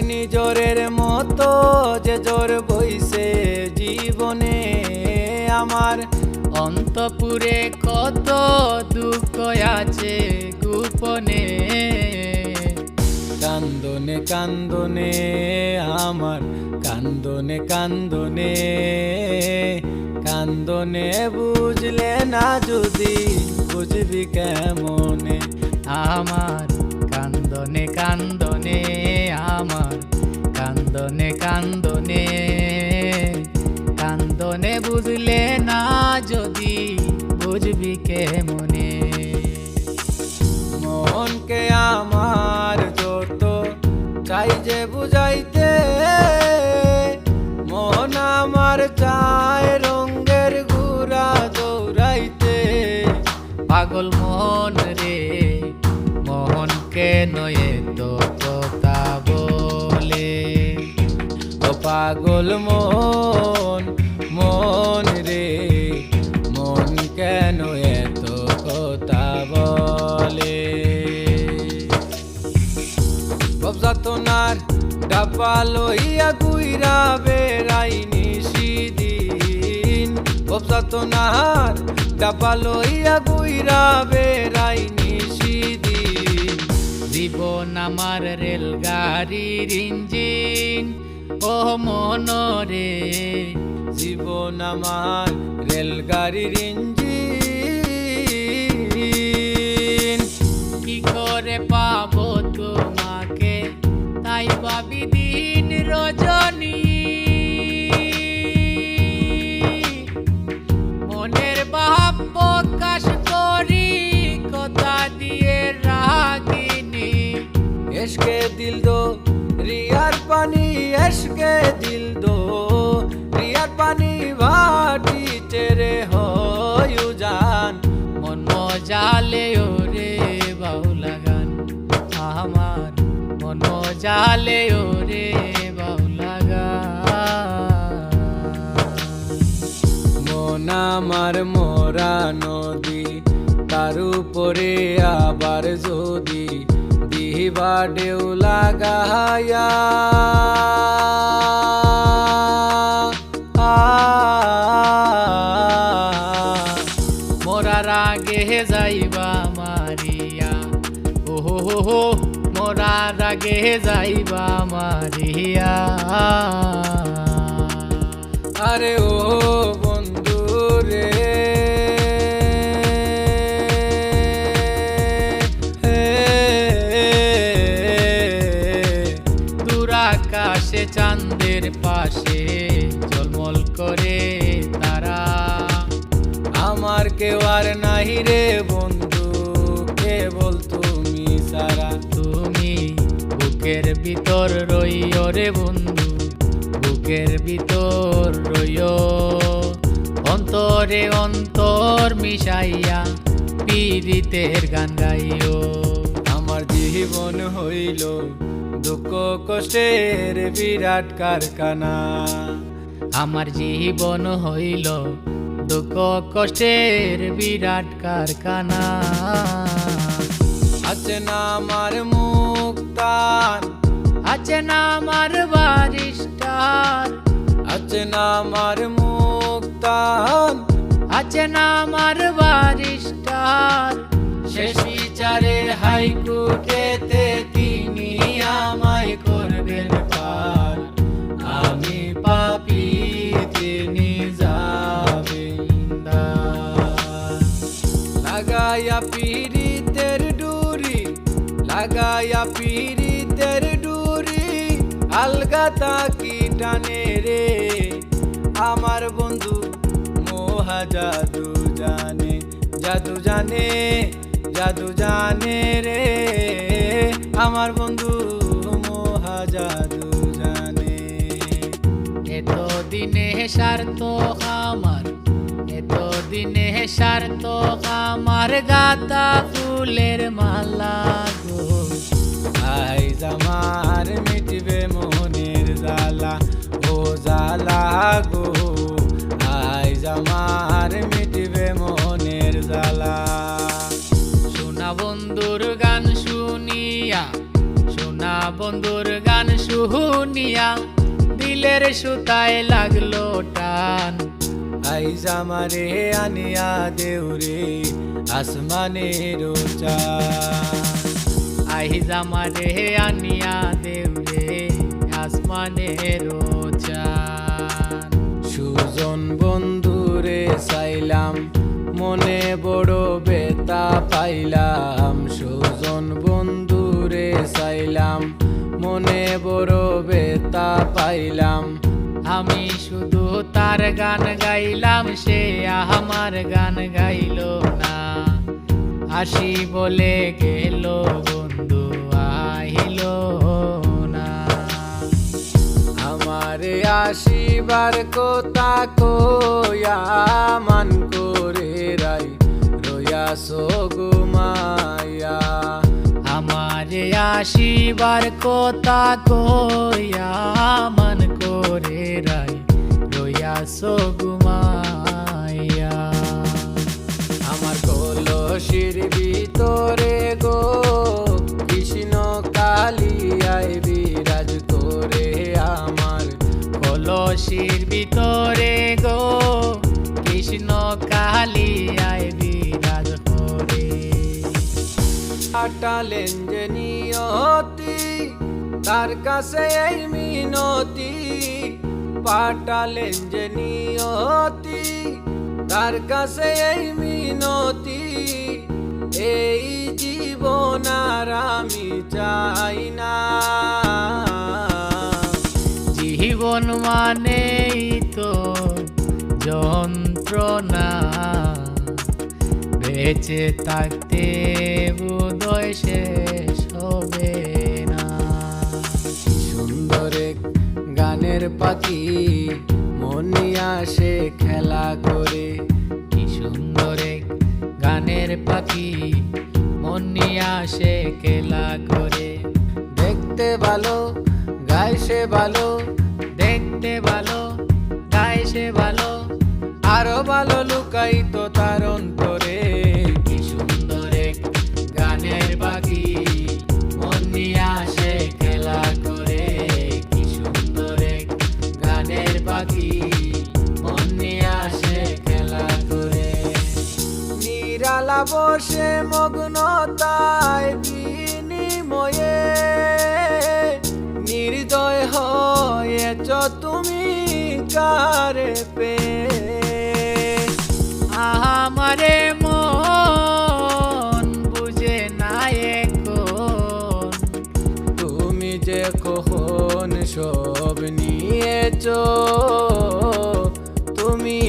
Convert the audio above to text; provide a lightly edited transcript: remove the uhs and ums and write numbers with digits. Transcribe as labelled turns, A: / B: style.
A: ঘূর্ণিঝড়ের মতো যে ঝড় বইছে জীবনে আমার,
B: অন্তপুরে কত দুঃখ আছে গোপনে।
A: কান্দনে কান্দনে আমার, কান্দনে কান্দনে কান্দনে বুঝলে না যদি বুঝবি কেমনে।
B: আমার কান্দনে কান্দনে আমার, কান্দনে কান্দনে কান্দনে বুঝলে না যদি বুঝবি কেমনে।
A: মনকে আমার যত চাই যে বুঝাইতে, মন আমার চায় রঙের ঘুরা দৌড়াইতে।
B: পাগল মন রে মন কেন এতো কথা বলে।
A: ও পাগল মন, মন রে মন কেন এত কথা বলে। যাতনার ডাব্বা লইয়া গুইরা বেড়াই নিশিদিন, যাতনার ডাব্বা লইয়া গুইরা বেড়াই নিশিদিন।
B: জীবন আমার রেলগাড়ির ইঞ্জিন ও মন রে,
A: জীবন আমার রেলগাড়ির ইঞ্জিন।
B: কি করে পাবো তোমাকে তাই ভাবি দিন রজনী। মনের ভাব প্রকাশ করি কথা দিয়ে রাগিনী।
A: এসকে দিল দো রিয়ার পানি, এসকে দিল দো রিয়ার পানি ভাটি তেরে হয়ু জান।
B: মন মজালে ওরে বাউলা গান আমার, মন মজালে ওরে বাউলা গান।
A: মন আমার মোরা নদী, তার উপরে আবার যদি দিবা ঢেউ লাগায়া।
B: মোরার আগে যাইবা মারিয়া, ও হো হো হো মোরার আগে যাইবা মারিয়া।
A: আরে ও বন্ধু রে,
B: দূর আকাশে চাঁদের পাশে ঝলমল করে তারা।
A: আমার কেউ আর নাহি রে বন্ধু, কেবল তুমি সারা।
B: তুমি বুকের ভিতর রইও রে বন্ধু, বুকের ভিতর রইও। অন্তরে অন্তর মিশাইয়া পীড়িতের গান গাইও।
A: আমার জীবন হইল দুঃখ কষ্টের বিরাট কারখানা,
B: আমার জীবন হইল দুঃখ কষ্টের বিরাট কারখানা।
A: আছে না আমার মুক্তার,
B: আছে না আমার বারিস্টার,
A: আছে না আমার মুক্তার,
B: আছে না আমার বারিস্টার।
A: শেষ বিচারে হাইকোর্টেতে তিনি আমায় করবেন পার। আমি পাপী তিনি যাবেন দার। লাগাইয়া পীড়িতের ডুরি, লাগাইয়া পীড়িতের ডুরি, আলগা তাকি টানে রে আমার বন্ধু মোহা জাদু জানে, জাদু জানে, জাদু জানে রে আমার বন্ধু মোহা জাদু জানে।
B: এত দিনে স্বার্থ আমার, এত দিনে স্বার্থ আমার গাতা ফুলের মালা গো।
A: আইজ আমার মিটবে মনের জ্বালা, ও জ্বালা গো। আইজ আমার মিটবে মনের জ্বালা।
B: সোনা বন্ধুর গান শুনিয়া, সোনা বন্ধুর গান শুনিয়া দিলের সুতায় লাগলো টান।
A: আইজ আমারে আনিয়া দেউরে আসমানের চাঁদ।
B: আইজ আমারে আনিয়া দেউরে আসমানের চান।
A: সুজন বন্ধুরে চাইলাম মনে বড় বেতা পাইলাম। সুজন বন্ধুরে চাইলাম মনে বড় বেতা পাইলাম।
B: আমি শুধু তার গান গাইলাম, সে আমার গান গাইল না। আসি বলে গেল বন্ধু আইল না।
A: আমারে আসিবার কথা কইয়া মান করে রাই রয়াসো ঘুমাইয়া।
B: আমারে আসিবার কথা কইয়া মান করে রাই রইয়াছো ঘুমাইয়া।
A: আমার কলসির ভিতরে গো কৃষ্ণ কালিয়ায় বিরাজ করে। আমার
B: কলসির ভিতরে গো কৃষ্ণ কালিয়ায় বিরাজ করে।
A: পাঠালেন যে নিয়তি তার কাছে এই মিনতি। পাঠালেন যে নিয়তি তার কাছে এই মিনতি। এই জীবন আর আমি চাই না।
B: জীবন মানেই তো যন্ত্রণা, বেঁচে থাকতে বোধহয় শেষ হবে না।
A: সুন্দর এক গানের পাখি মনি আসে খেলা করে।
B: কি সুন্দর এক গানের পাখি মনি আসে খেলা করে।
A: দেখতে ভালো গায় সে ভালো,
B: দেখতে ভালো গায় সে ভালো,
A: আরো ভালো লুকাইতো তার অন্তরে।
B: কি সুন্দর এক গানের পাখি মনি আসে খেলা করে। কি সুন্দর এক গানের পাখি মনি আসে খেলা করে।
A: নিরালা বসে মগ্নতায় বিনিময়ে নির্দয় হয়েছ তুমি কারে পে।
B: আমারে মন বুঝে না এখন,
A: তুমি যে কখন সব নিয়েছ তুমি